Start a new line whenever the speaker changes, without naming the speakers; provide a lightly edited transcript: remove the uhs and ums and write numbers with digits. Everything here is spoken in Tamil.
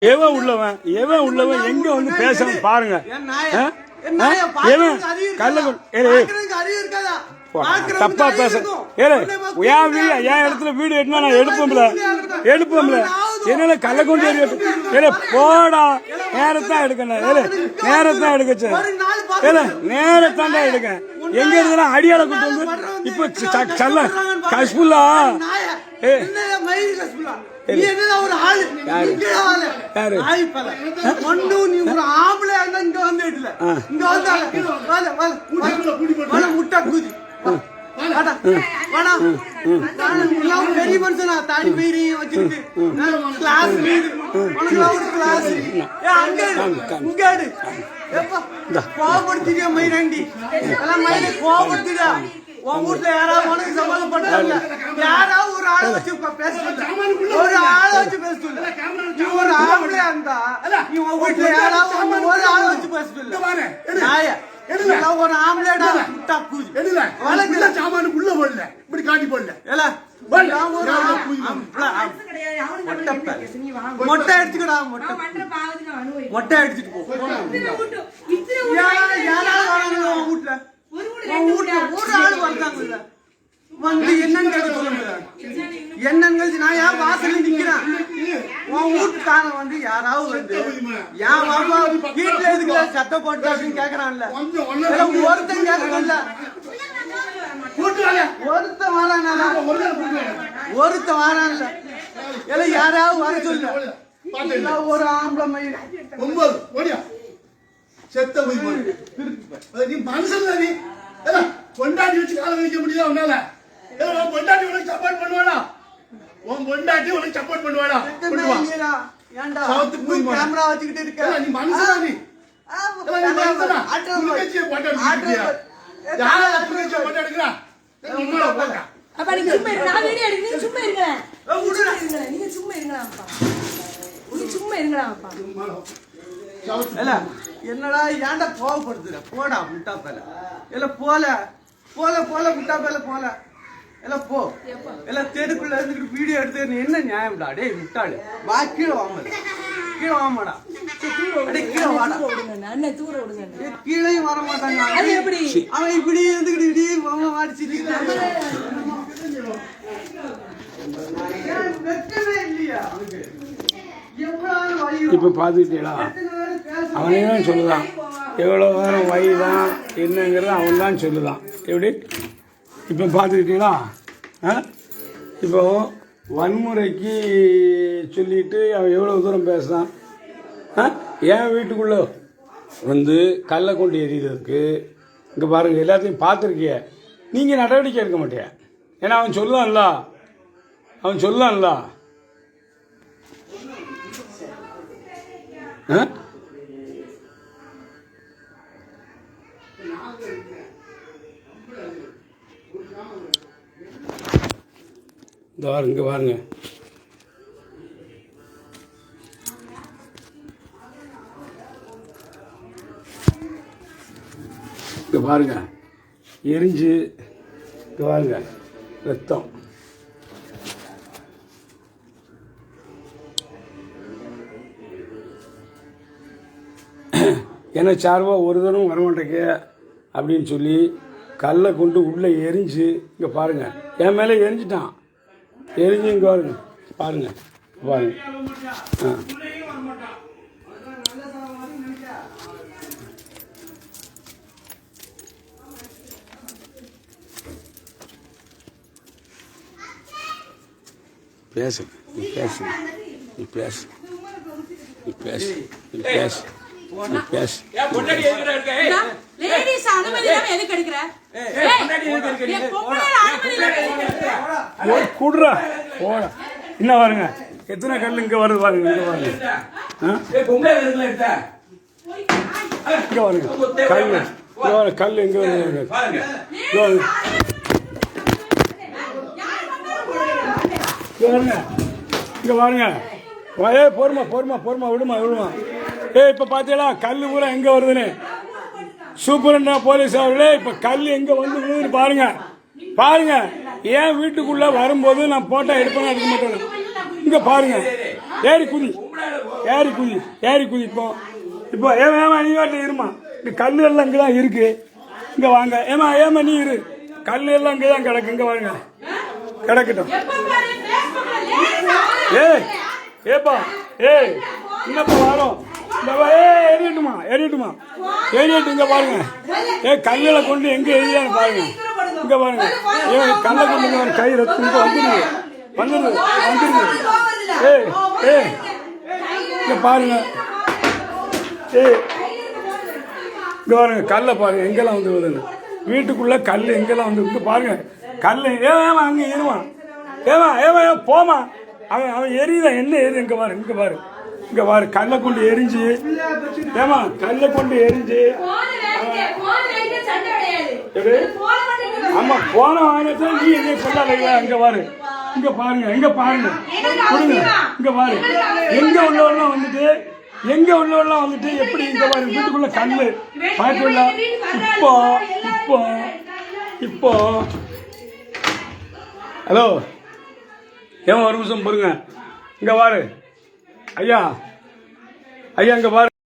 எவன் உள்ளவன் எங்க வந்து பேசணும் பாருங்க. தப்பா பேச என் இடத்துல வீடு எடுனா நான் எடுப்போம்ல என்ன கள்ள கொண்டு போடா நேரத்தான் எடுக்கணும் நேரத்தான் எடுக்கச்சு நேரத்தாண்டா எடுக்க எங்க இருந்தா அடியாள கூட்டு வந்து இப்ப சல்ல கஷ்புல்லா
பெரிய மனுஷனா தாடி பயிரி வச்சுக்கிட்டு கிளாஸ் கோவப்படுத்தியா மயிராண்டி எல்லாம் மயிரை கோவப்படுத்திடா. உன் வீட்டுல யாராவது உனக்கு சம்மதம் பண்றாங்க யாராவது ஒரு ஆளை வச்சு ஒரு ஆளை வச்சு பேசல. நீ ஒரு ஆம்பளையா இருந்தா நீ உன் வீட்டுல யாராவது ஒரு ஆளை வச்சு பேசல. நாய ஒரு ஆம்பளைடா முட்டா பூஜை
சாமானு உள்ள போடல இப்படி காட்டி போடல
மொட்டை அடிச்சுக்கடா மொட்டை அடிச்சுட்டு போ. வந்து என்னன்னு கேட்க சொல்லுங்க. என்னன்னு கழிச்சு நான் ஏன் வாசல்ல நிக்கிறேன். உன் வீட்டுக்கான வந்து யாராவது வந்து ஏன் மாமா வீட்டுல எதுக்குல சத்தம் போட்டு அப்படின்னு கேக்குறான்ல. ஒருத்தன் கேட்கல ஒருத்தன் வாரான்ல எல்லாம் யாராவது வர சொல்ல. ஒரு ஆம்பளை மயில்
9 செத்த நீ மனுஷன் நீ பொண்டாட்டி வச்சு கால வைக்க முடியுதா உன்னால? பொண்டாட்டி உனக்கு சப்போர்ட் பண்ணுவானா? உன் பொண்டாட்டி உனக்கு சப்போர்ட் பண்ணுவானா?
கேமரா வச்சுக்கிட்டு இருக்க
நீ மனுஷனா? நீ
என்னடா ஏன்டா கோவப்படுத்துற போடா முட்டா பேல எல்லாம் போல போல போல முட்டா பேல போல எல்லாம் போ எல்லாம் தெருக்குள்ள இருந்துக்கிட்டு வீடியோ எடுத்து என்ன நியாயம்டா. டேய் முட்டாளு வா கீழே வாமாடா கீழே வாடா. கீழே வர மாட்டாங்க அவன் இப்படி இருந்துக்கிட்டு இப்படி மாமா மாடிச்சு இல்லையா.
இப்ப பாத்துக்கிட்டீங்களா அவனே தான் சொல்லுதான் எவ்வளோ நேரம் வயதான் என்னங்கிறத அவன் தான் சொல்லுதான். எப்படி இப்போ பார்த்துக்கிட்டீங்களா? இப்போ வன்முறைக்கு சொல்லிட்டு அவன் எவ்வளோ தூரம் பேசுகிறான். என் வீட்டுக்குள்ளே வந்து கல்லை கொண்டு எறிகிறதுக்கு இங்கே பாருங்கள் எல்லாத்தையும் பார்த்துருக்கிய நீங்கள் நடவடிக்கை எடுக்க மாட்டிய. ஏன்னா அவன் சொல்லலாம்ல இங்கே பாருங்க இங்கே பாருங்க எரிஞ்சு இங்கே பாருங்க ரத்தம். என்ன சார்பாக ஒரு தரம் வரமாட்டேங்க அப்படின்னு சொல்லி கல்லை கொண்டு உள்ளே எரிஞ்சு இங்கே பாருங்கள் என் மேலே எரிஞ்சிட்டான். எரிஞ்சு இங்கே பாருங்க பேசு என்ன பாருங்க எத்தனை கல் இங்க வருது பாருங்க. இங்க பாருங்க கல் எங்க வருது. இங்க பாருங்க போருமா விடுமா. இப்ப பாத்தீங்களா கல்லு பூரா எங்க வருதுன்னு. சூப்பரண்டா போலீஸ் அவர்களே இப்ப கல் எங்க வந்து விழுதுன்னு பாருங்க. ஏன் வீட்டுக்குள்ள வரும்போது நான் போட்டோ எடுப்பேன் எடுக்க மாட்டேன். இங்க பாருங்க ஏறி குதி ஏறி குதிப்போம். இப்போ ஏமா நீ வாட்டில் இருமா, இந்த கல் எல்லாம் இங்கே தான் இருக்கு, இங்கே வாங்க. ஏமா நீ இரு, கல் எல்லாம் இங்கே தான் கிடக்கு, இங்கே வாங்க கிடக்கட்டும். ஏப்பா என்னப்பா வரோம், எரியட்டுமா எரியட்டும். இங்கே பாருங்க, கல்லில் கொண்டு எங்கே எரியான்னு பாருங்க, இங்கே பாருங்க. கல்லை கொண்டு இங்கே கை ரத்து இங்கே வந்துடுது. இங்கே பாருங்க, இங்கே பாருங்க கல்லை பாருங்க எங்கெல்லாம் வந்து வருதுன்னு. வீட்டுக்குள்ள கல் எங்கெல்லாம் வந்து இங்கே பாருங்க கல். ஏமா அங்கே ஏறுவான், ஏமா போமா, அவன் எரியுதான். என்ன எரி, இங்கே பாரு கல்லை கொண்டு எரிஞ்சு, கல்லை கொண்டு எரிஞ்சு. ஆமா போன வாங்கினா நீ என்ன சொல்லாதீங்களா. இங்க பாருங்க இங்க பாருங்க இங்க பாரு, எங்க உள்ளவெல்லாம் வந்துட்டு எப்படி இங்க பாருங்க வீட்டுக்குள்ள கல்லு பாத்துள்ள. இப்போ ஹலோ ஒரு நிமிஷம் பாருங்க, இங்க பாரு ஐயா இங்க பாரு.